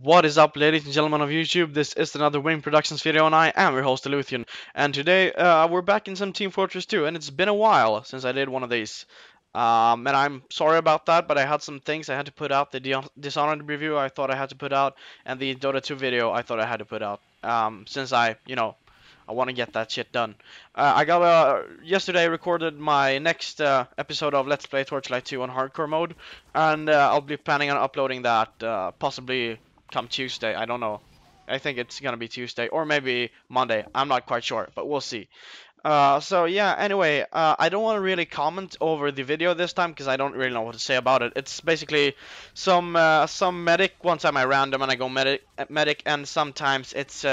What is up, ladies and gentlemen of YouTube? This is another Wing Productions video, and I am your host, Eluthian. And today, we're back in some Team Fortress 2, and it's been a while since I did one of these. And I'm sorry about that, but I had some things I had to put out. The Dishonored review I thought I had to put out, and the Dota 2 video I thought I had to put out. Since I want to get that shit done. Yesterday I recorded my next episode of Let's Play Torchlight 2 on hardcore mode, and I'll be planning on uploading that possibly come Tuesday. I don't know. I think it's gonna be Tuesday or maybe Monday. I'm not quite sure, but we'll see. So yeah, anyway, I don't want to really comment over the video this time because I don't really know what to say about it. It's basically some medic. One time I random and I go medic, and sometimes it's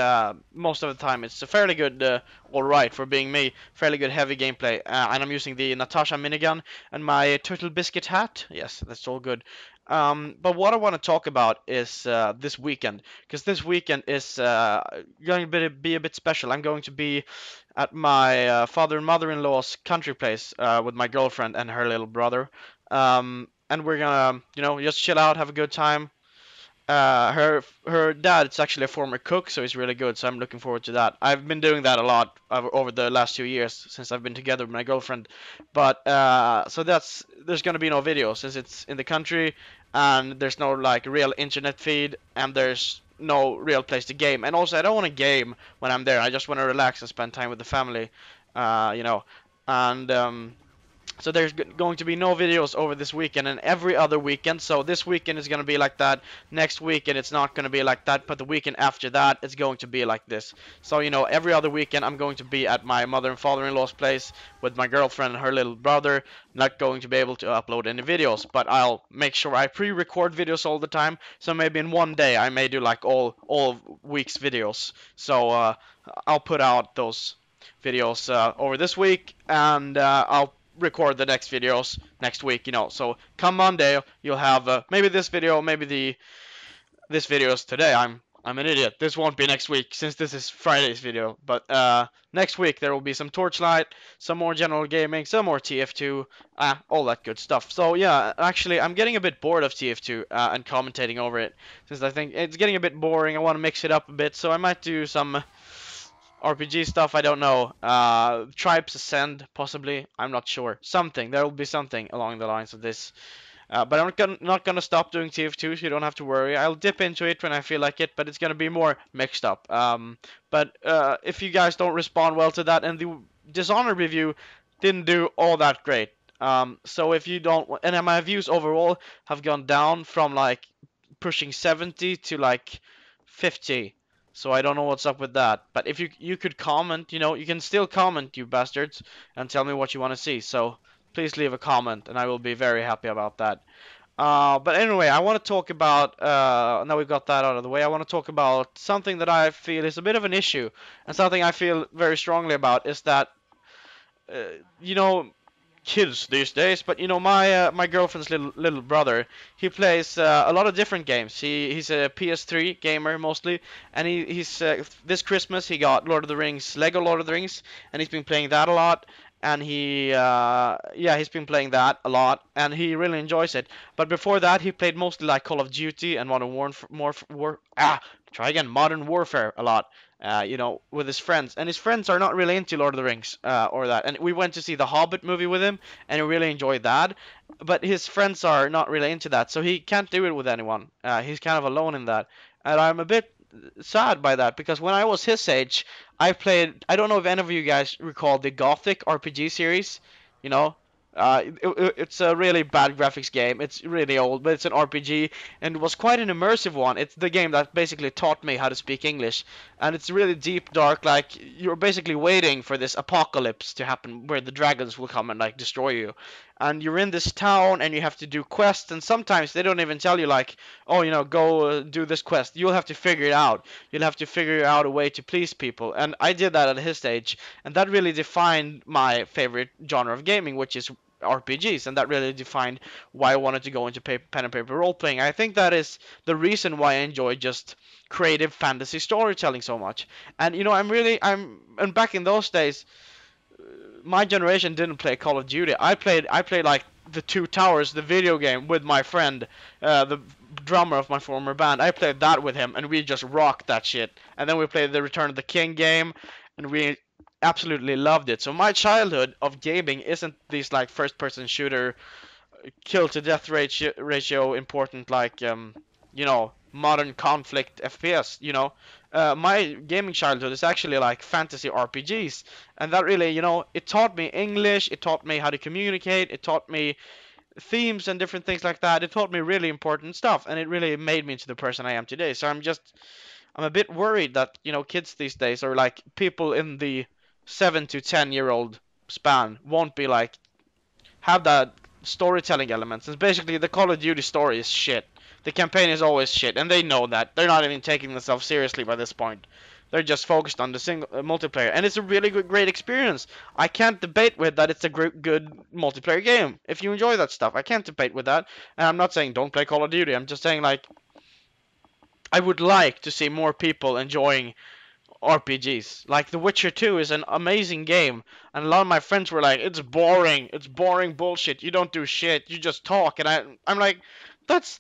most of the time it's a fairly good, all right for being me, fairly good heavy gameplay. And I'm using the Natasha minigun and my turtle biscuit hat. Yes, that's all good. But what I want to talk about is this weekend, because this weekend is going to be a bit special. I'm going to be at my father and mother-in-law's country place with my girlfriend and her little brother. And we're gonna, just chill out, have a good time. Her dad is actually a former cook, so he's really good. So I'm looking forward to that. I've been doing that a lot over the last 2 years since I've been together with my girlfriend. But so there's gonna be no video since it's in the country, and there's no like real internet feed, and there's no real place to game. And also, I don't want to game when I'm there. I just want to relax and spend time with the family, uh, you know. And so there's going to be no videos over this weekend and every other weekend. So this weekend is going to be like that. Next weekend it's not going to be like that. But the weekend after that it's going to be like this. So every other weekend I'm going to be at my mother and father-in-law's place with my girlfriend and her little brother. Not going to be able to upload any videos, but I'll make sure I pre-record videos all the time. So maybe in one day I may do like all week's videos. So I'll put out those videos over this week, and I'll record the next videos next week. So come Monday, you'll have maybe this video, maybe this video is today. I'm an idiot. This won't be next week since this is Friday's video. But next week there will be some Torchlight, some more general gaming, some more TF2, all that good stuff. So yeah, actually I'm getting a bit bored of TF2 and commentating over it since I think it's getting a bit boring. I want to mix it up a bit, so I might do some RPG stuff, I don't know. Tribes Ascend, possibly. I'm not sure. Something. There will be something along the lines of this. But not gonna stop doing TF2, so you don't have to worry. I'll dip into it when I feel like it, but it's gonna be more mixed up. But if you guys don't respond well to that, and the Dishonored review didn't do all that great. So if you don't, and my views overall have gone down from like pushing 70 to like 50. So I don't know what's up with that. But if you could comment, you can still comment, you bastards, and tell me what you want to see. So please leave a comment, and I will be very happy about that. But anyway, I want to talk about, now we've got that out of the way, I want to talk about something that I feel is a bit of an issue, and something I feel very strongly about is that, uh, you know, kids these days, but my girlfriend's little brother, he plays a lot of different games. He's a PS3 gamer mostly, and he's this Christmas he got Lego Lord of the Rings, and he's been playing that a lot. And he's been playing that a lot, and he really enjoys it. But before that, he played mostly like Call of Duty and Modern Warfare a lot. With his friends, and his friends are not really into Lord of the Rings or that. And we went to see the Hobbit movie with him, and he really enjoyed that. But his friends are not really into that, so he can't do it with anyone. He's kind of alone in that, and I'm a bit sad by that because when I was his age, I played. I don't know if any of you guys recall the Gothic RPG series. You know, it's a really bad graphics game. It's really old, but it's an RPG, and it was quite an immersive one. It's the game that basically taught me how to speak English, and it's really deep, dark. Like you're basically waiting for this apocalypse to happen, where the dragons will come and like destroy you, and you're in this town, and you have to do quests, and sometimes they don't even tell you like, oh, go do this quest. You'll have to figure it out. You'll have to figure out a way to please people, and I did that at his stage, and that really defined my favorite genre of gaming, which is RPGs, and that really defined why I wanted to go into pen and paper role playing. I think that is the reason why I enjoy just creative fantasy storytelling so much. And and back in those days, my generation didn't play Call of Duty. I played like the Two Towers, the video game, with my friend. The drummer of my former band. I played that with him, and we just rocked that shit. And then we played the Return of the King game, and we absolutely loved it. So my childhood of gaming isn't these like first-person shooter kill to death ratio important like modern conflict FPS. My gaming childhood is actually like fantasy RPGs, and that really it taught me English, it taught me how to communicate, it taught me themes and different things like that. It taught me really important stuff, and it really made me into the person I am today. So I'm a bit worried that kids these days, or like people in the 7 to 10 year old span, won't be like have that storytelling elements. And basically, the Call of Duty story is shit. The campaign is always shit, and they know that. They're not even taking themselves seriously by this point. They're just focused on the single multiplayer, and it's a really great experience. I can't debate with that. It's a good multiplayer game. If you enjoy that stuff, I can't debate with that. And I'm not saying don't play Call of Duty. I'm just saying like I would like to see more people enjoying RPGs. Like The Witcher 2 is an amazing game, and a lot of my friends were like, it's boring bullshit. You don't do shit. You just talk." And I'm like, that's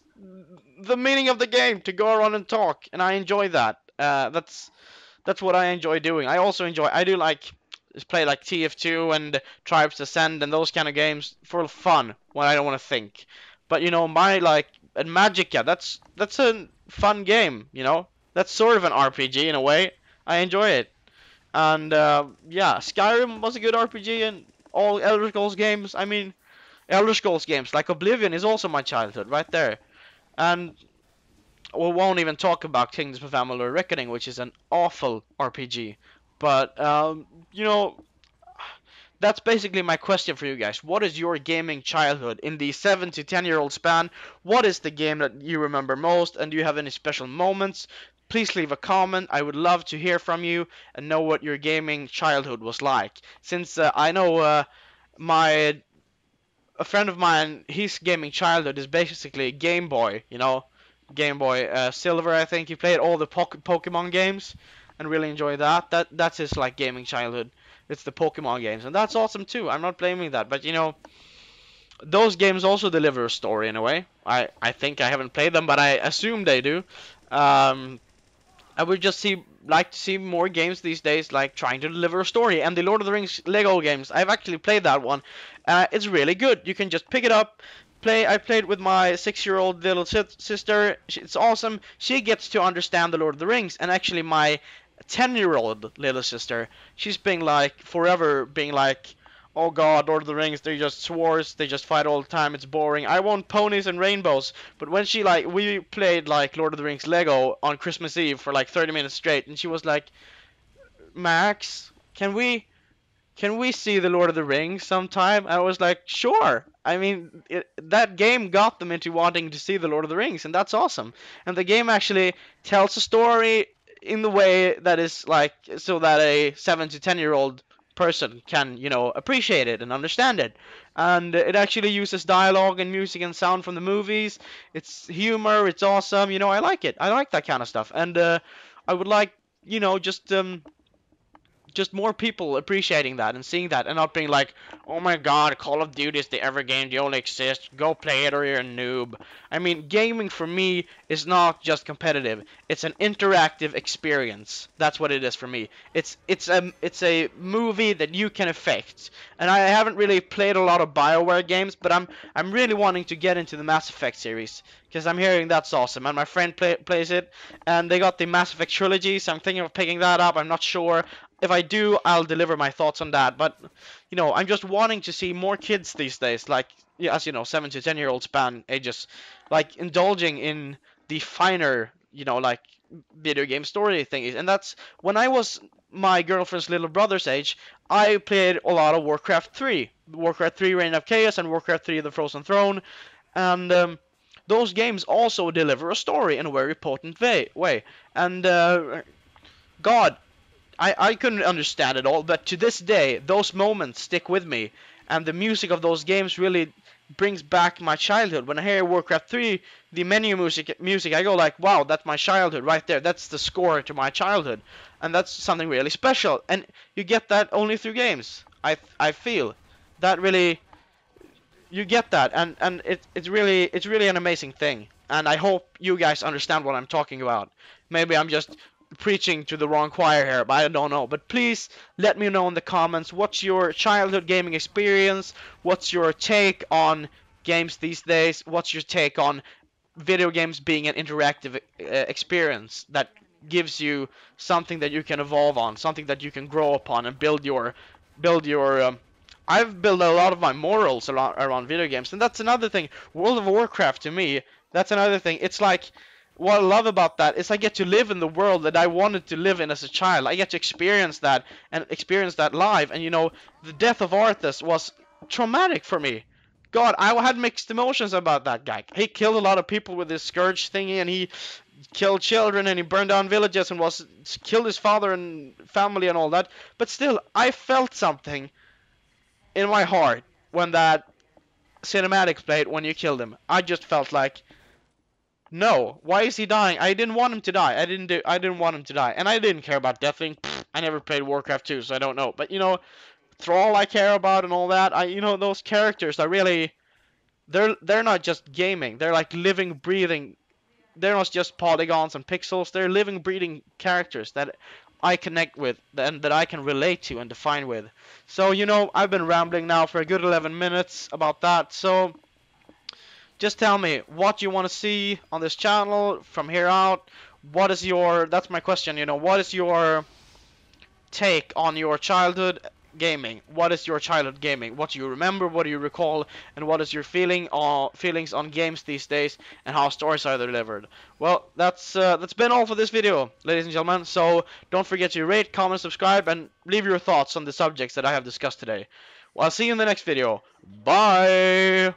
the meaning of the game, to go around and talk, and I enjoy that. That's what I enjoy doing. I do like play like TF2 and Tribes Ascend and those kind of games for fun when I don't want to think. But my like and Magica, that's a fun game. That's sort of an RPG in a way. I enjoy it. And yeah, Skyrim was a good RPG, and all Elder Scrolls games. I mean, Elder Scrolls games like Oblivion is also my childhood right there. And we won't even talk about Kingdoms of Amalur Reckoning, which is an awful RPG. But that's basically my question for you guys. What is your gaming childhood in the 7 to 10 year old span? What is the game that you remember most, and do you have any special moments? Please leave a comment. I would love to hear from you and know what your gaming childhood was like. Since I know my a friend of mine, his gaming childhood is basically Game Boy. Game Boy Silver. I think he played all the Pokemon games and really enjoyed that. That's his like gaming childhood. It's the Pokemon games, and that's awesome too. I'm not blaming that, but those games also deliver a story in a way. I think I haven't played them, but I assume they do. Um, I would just like to see more games these days, like trying to deliver a story. And the Lord of the Rings Lego games, I've actually played that one. It's really good. You can just pick it up, play. I played with my 6-year-old little sister. It's awesome. She gets to understand the Lord of the Rings, and actually my 10-year-old little sister, she's been like forever being like, "Oh God, Lord of the Rings, they're just swords, they just fight all the time, it's boring. I want ponies and rainbows." But when we played like Lord of the Rings Lego on Christmas Eve for like 30 minutes straight, and she was like, "Max, can we see the Lord of the Rings sometime?" I was like, "Sure." I mean, that game got them into wanting to see the Lord of the Rings, and that's awesome. And the game actually tells a story in the way that is like so that a 7 to 10 year old person can, appreciate it and understand it. And it actually uses dialogue and music and sound from the movies. It's humor. It's awesome. I like it. I like that kind of stuff. And I would like, just more people appreciating that and seeing that and not being like, "Oh my God, Call of Duty is the ever game, the only exist. Go play it or you're a noob." I mean, gaming for me is not just competitive. It's an interactive experience. That's what it is for me. It's a movie that you can affect. And I haven't really played a lot of BioWare games, but I'm really wanting to get into the Mass Effect series because I'm hearing that's awesome. And my friend plays it, and they got the Mass Effect trilogy, so I'm thinking of picking that up. I'm not sure. If I do, I'll deliver my thoughts on that. But I'm just wanting to see more kids these days, like yeah, as 7 to 10 year old span ages, like indulging in the finer, like video game story things. And that's when I was my girlfriend's little brother's age. I played a lot of Warcraft 3, Warcraft 3 Reign of Chaos, and Warcraft 3 The Frozen Throne, and those games also deliver a story in a very potent way. And God, I couldn't understand it all, but to this day, those moments stick with me, and the music of those games really brings back my childhood. When I hear Warcraft 3, the menu music, I go like, wow, that's my childhood right there. That's the score to my childhood, and that's something really special. And you get that only through games. I feel that really you get that, and it's really an amazing thing. and I hope you guys understand what I'm talking about. Maybe I'm just preaching to the wrong choir here, but I don't know. But please let me know in the comments what's your childhood gaming experience, what's your take on games these days, what's your take on video games being an interactive experience that gives you something that you can evolve on, something that you can grow upon and build your I've built a lot of my morals around video games, and that's another thing. World of Warcraft to me, that's another thing. It's like what I love about that is I get to live in the world that I wanted to live in as a child. I get to experience that and experience that live. And you know, the death of Arthas was traumatic for me. God, I had mixed emotions about that guy. He killed a lot of people with his scourge thingy, and he killed children, and he burned down villages, and was killed his father and family and all that. But still, I felt something in my heart when that cinematic played when you killed him. I just felt like, no, why is he dying? I didn't want him to die. I didn't want him to die, and I didn't care about Deathwing. I never played Warcraft 2, so I don't know. But you know, Thrall I care about and all that. You know, those characters are really, they're not just gaming. They're like living, breathing. They're not just polygons and pixels. They're living, breathing characters that I connect with and that I can relate to and define with. So you know, I've been rambling now for a good 11 minutes about that. So just tell me what you want to see on this channel from here out. What is your, that's my question, you know, what is your take on your childhood gaming? What is your childhood gaming? What do you remember? What do you recall? And what is your feelings on games these days? And how stories are delivered? Well, that's been all for this video, ladies and gentlemen. So don't forget to rate, comment, subscribe, and leave your thoughts on the subjects that I have discussed today. Well, I'll see you in the next video. Bye.